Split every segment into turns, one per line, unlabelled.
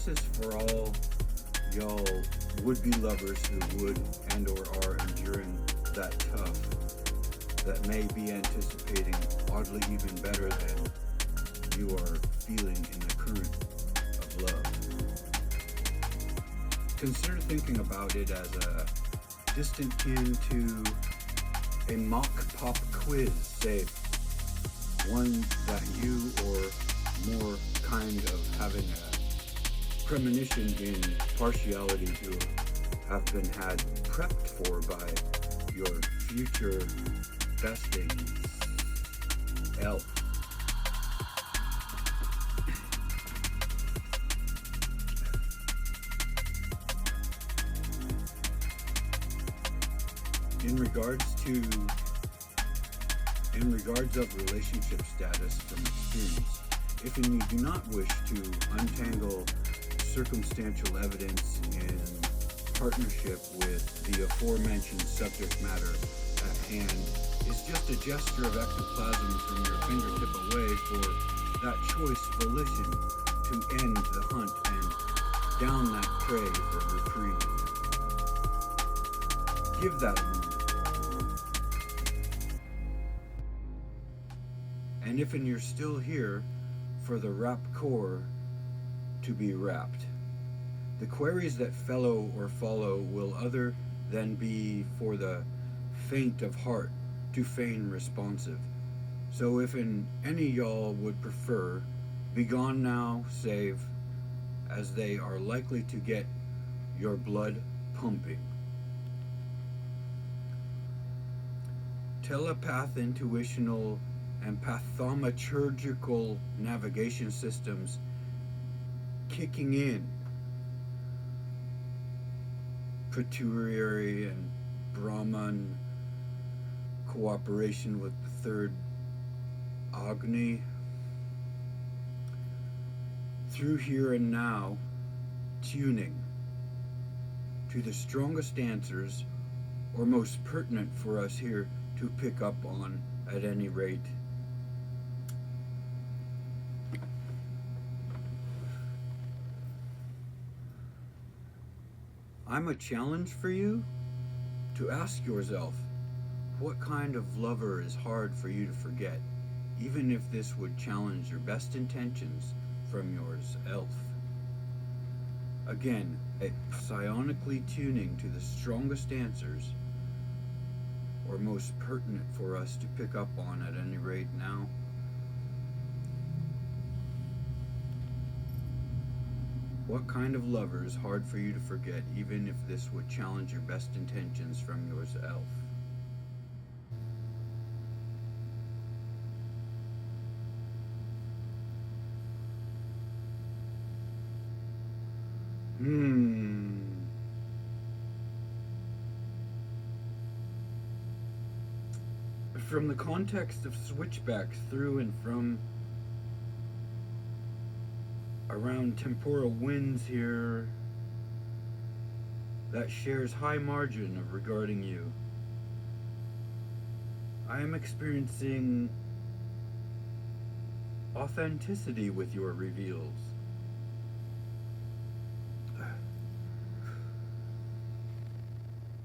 this is for all y'all would-be lovers who would and or are enduring that tough, that may be anticipating oddly even better than you are feeling in the current of love. Consider thinking about it as a distant kin to a mock pop quiz, say one that you, or more kind of having a premonition in partiality to have been had prepped for by your future besting elf. In regards of relationship status from experience, if and you do not wish to untangle circumstantial evidence in partnership with the aforementioned subject matter at hand, is just a gesture of ectoplasm from your fingertip away for that choice volition to end the hunt and down that prey for reprieve. Give that a moment. And if and you're still here, for the rap core to be wrapped. The queries that fellow or follow will other than be for the faint of heart to feign responsive. So if any y'all would prefer, be gone now, save, as they are likely to get your blood pumping. Telepath, intuitional, and pathaumaturgical navigation systems kicking in. Pituitary and Brahman cooperation with the third Agni. Through here and now, tuning to the strongest answers, or most pertinent for us here to pick up on at any rate. I'm a challenge for you to ask yourself, what kind of lover is hard for you to forget, even if this would challenge your best intentions from yours elf. Again, psionically tuning to the strongest answers, or most pertinent for us to pick up on at any rate now. What kind of lover is hard for you to forget, even if this would challenge your best intentions from yours elf? From the context of switchbacks through and from around temporal winds here that shares high margin of regarding you, I am experiencing authenticity with your reveals.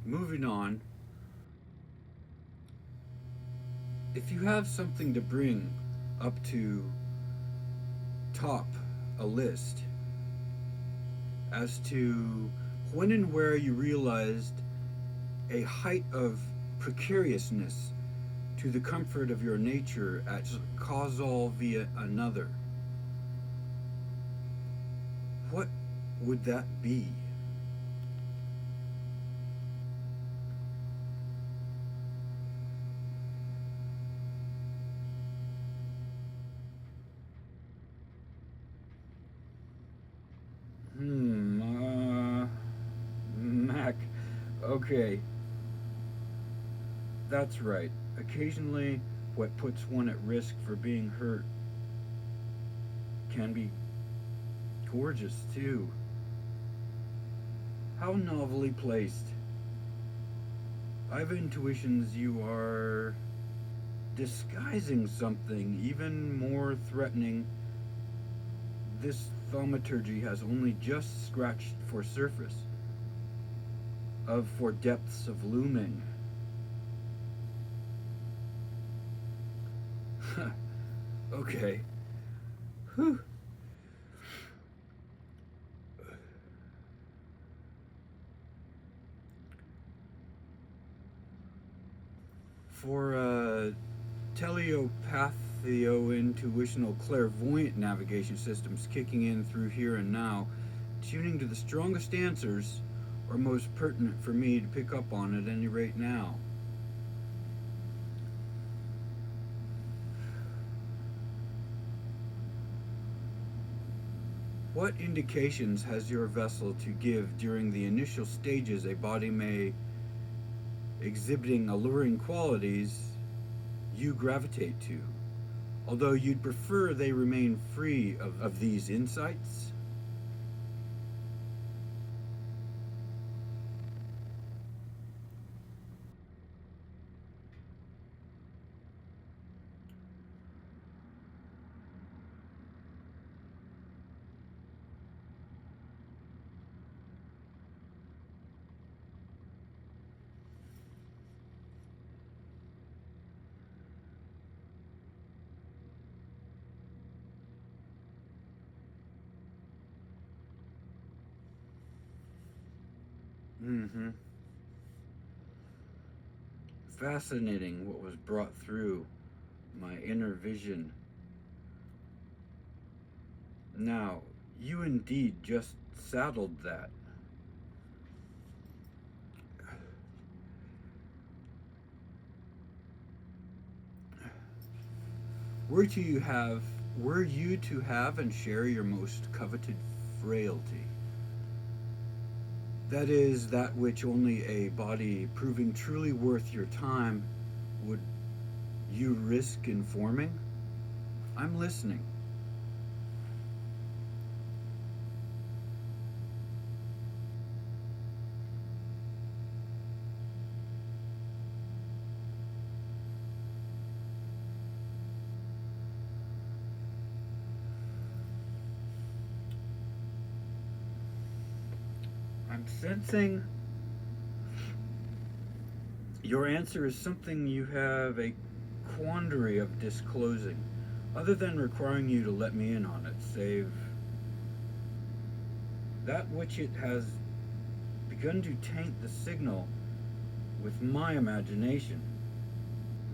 Moving on, if you have something to bring up to top a list as to when and where you realized a height of precariousness to the comfort of your nature as causal via another, what would that be? Mac, okay. That's right. Occasionally, what puts one at risk for being hurt can be gorgeous, too. How novelly placed. I've intuitions you are disguising something even more threatening. This thaumaturgy has only just scratched for surface for depths of looming. Okay. Whew. For telepathio-intuitional clairvoyant navigation systems kicking in through here and now, tuning to the strongest answers are most pertinent for me to pick up on at any rate now. What indications has your vessel to give during the initial stages a body may exhibiting alluring qualities you gravitate to, although you'd prefer they remain free of these insights? Mm-hmm. Fascinating what was brought through my inner vision. Now, you indeed just saddled that. Were you to have and share your most coveted frailty, that is, that which only a body proving truly worth your time would you risk informing? I'm listening. I'm sensing your answer is something you have a quandary of disclosing, other than requiring you to let me in on it, save that which it has begun to taint the signal with my imagination,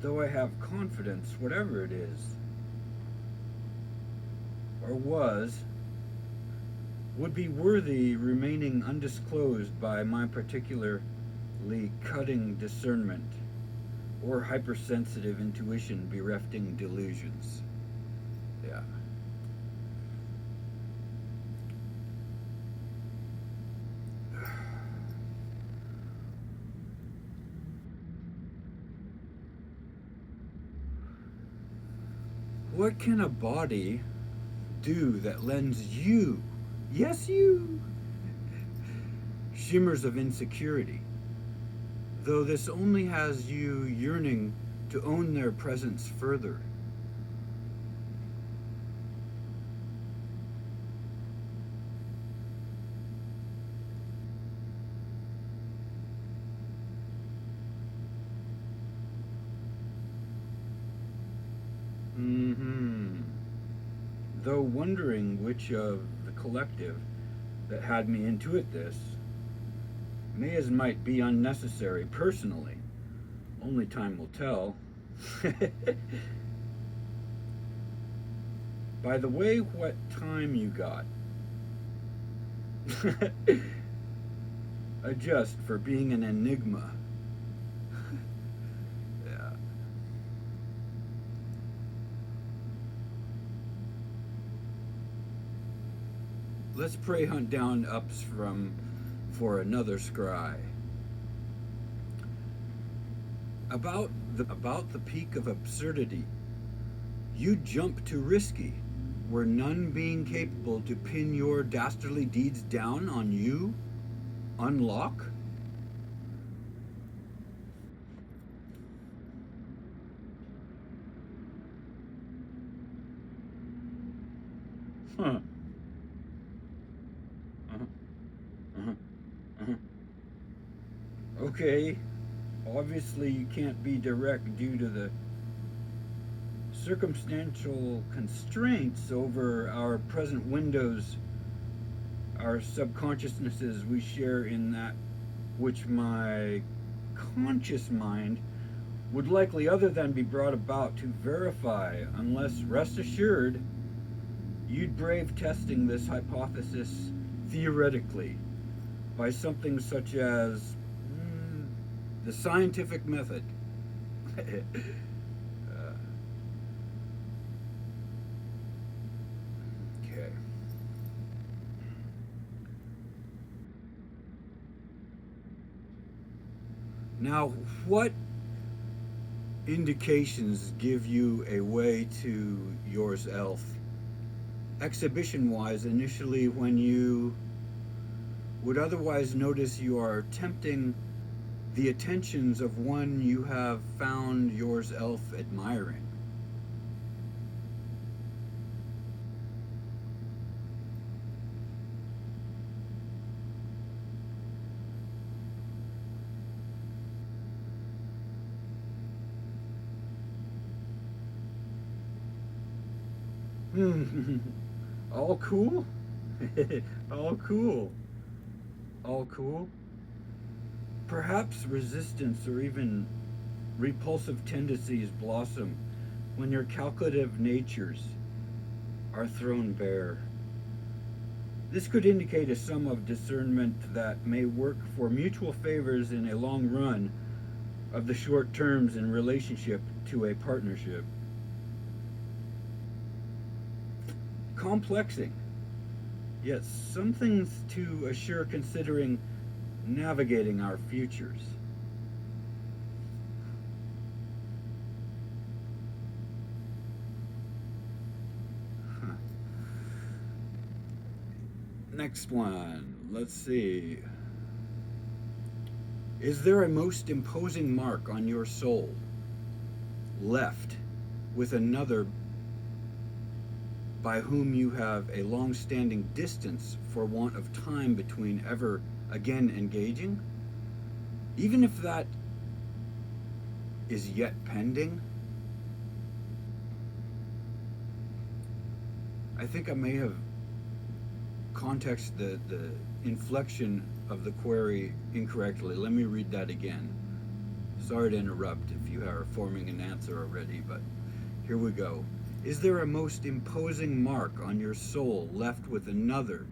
though I have confidence, whatever it is, or would be worthy remaining undisclosed by my particularly cutting discernment or hypersensitive intuition berefting delusions. Yeah. What can a body do that lends you, yes you, shimmers of insecurity, though this only has you yearning to own their presence further? Though wondering which of the collective that had me intuit this may as might be unnecessary personally, only time will tell. By the way, what time you got? Adjust for being an enigma. Yeah. Let's pray hunt down ups for another scry. About the peak of absurdity, you jump to risky, where none being capable to pin your dastardly deeds down on you, unlock? Huh. Okay, obviously you can't be direct due to the circumstantial constraints over our present windows, our subconsciousnesses we share in that which my conscious mind would likely other than be brought about to verify, unless, rest assured, you'd brave testing this hypothesis theoretically by something such as the scientific method. Okay. Now, what indications give you a way to yourself, exhibition-wise, initially when you would otherwise notice you are tempting the attentions of one you have found yourself admiring? All cool? All cool. All cool? Perhaps resistance or even repulsive tendencies blossom when your calculative natures are thrown bare. This could indicate a sum of discernment that may work for mutual favors in a long run of the short terms in relationship to a partnership. Complexing, yet some things to assure considering navigating our futures. Next one, let's see. Is there a most imposing mark on your soul left with another by whom you have a long-standing distance for want of time between ever again engaging? Even if that is yet pending? I think I may have contexted the inflection of the query incorrectly. Let me read that again. Sorry to interrupt if you are forming an answer already, but here we go. Is there a most imposing mark on your soul left with another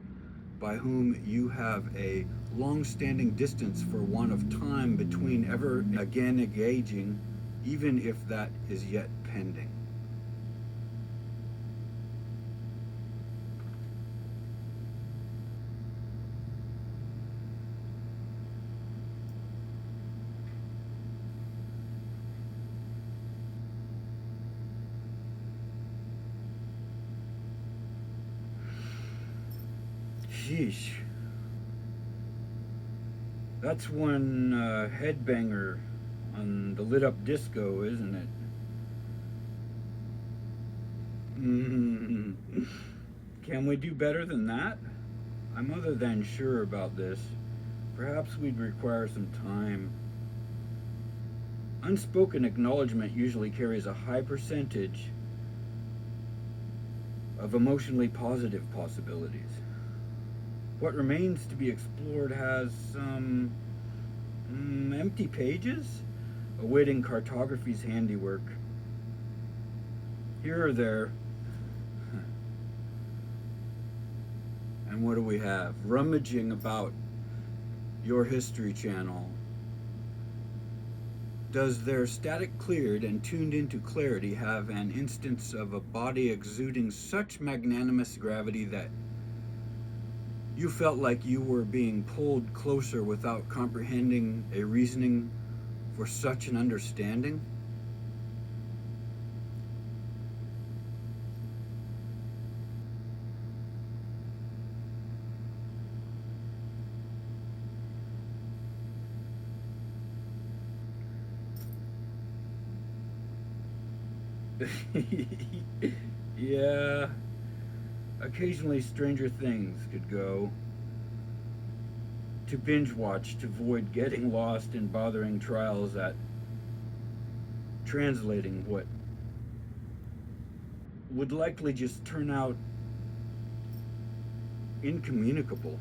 by whom you have a long-standing distance for want of time between ever again engaging, even if that is yet pending? Sheesh. That's one headbanger on the lit up disco, isn't it? Can we do better than that? I'm other than sure about this. Perhaps we'd require some time. Unspoken acknowledgement usually carries a high percentage of emotionally positive possibilities. What remains to be explored has some empty pages awaiting cartography's handiwork. Here or there. And what do we have? Rummaging about your history channel. Does their static cleared and tuned into clarity have an instance of a body exuding such magnanimous gravity that you felt like you were being pulled closer without comprehending a reasoning for such an understanding? Yeah, occasionally stranger things could go. to binge watch to avoid getting lost in bothering trials at translating what would likely just turn out incommunicable.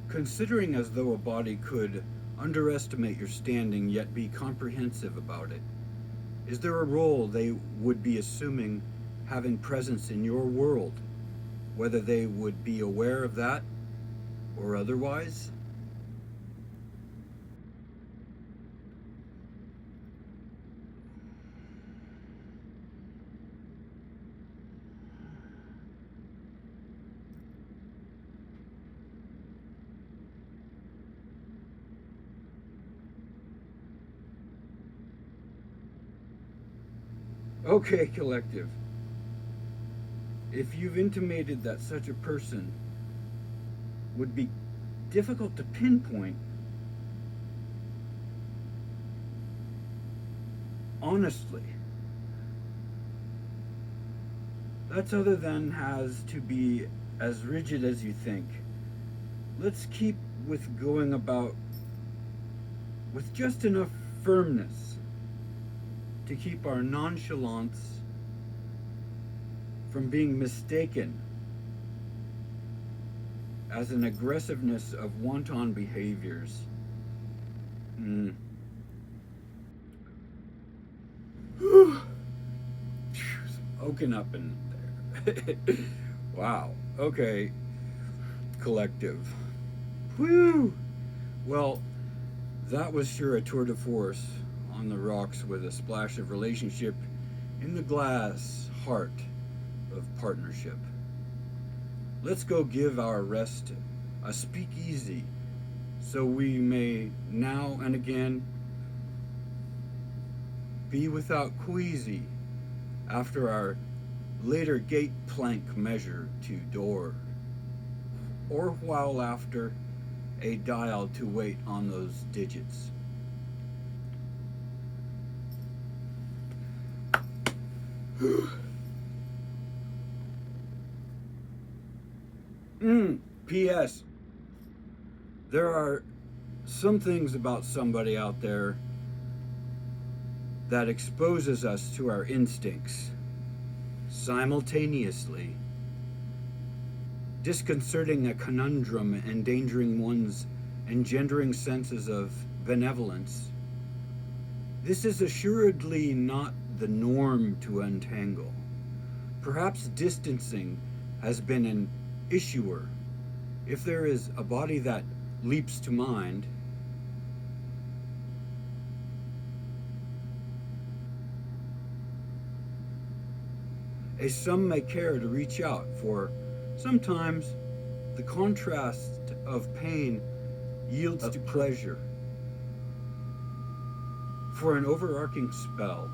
Considering as though a body could underestimate your standing yet be comprehensive about it, is there a role they would be assuming having presence in your world, whether they would be aware of that or otherwise? Okay, collective. If you've intimated that such a person would be difficult to pinpoint, honestly, that's other than has to be as rigid as you think. Let's keep with going about with just enough firmness to keep our nonchalance from being mistaken as an aggressiveness of wanton behaviors. Open up in there. Wow. Okay. Collective. Whew. Well, that was sure a tour de force on the rocks with a splash of relationship in the glass heart of partnership. Let's go give our rest a speakeasy so we may now and again be without queasy after our later gate plank measure to door, or while after a dial to wait on those digits. P.S. There are some things about somebody out there that exposes us to our instincts simultaneously, disconcerting a conundrum, endangering one's engendering senses of benevolence. This is assuredly not the norm to untangle. Perhaps distancing has been an issuer. If there is a body that leaps to mind, a some may care to reach out, for sometimes the contrast of pain yields to pleasure. For an overarching spell,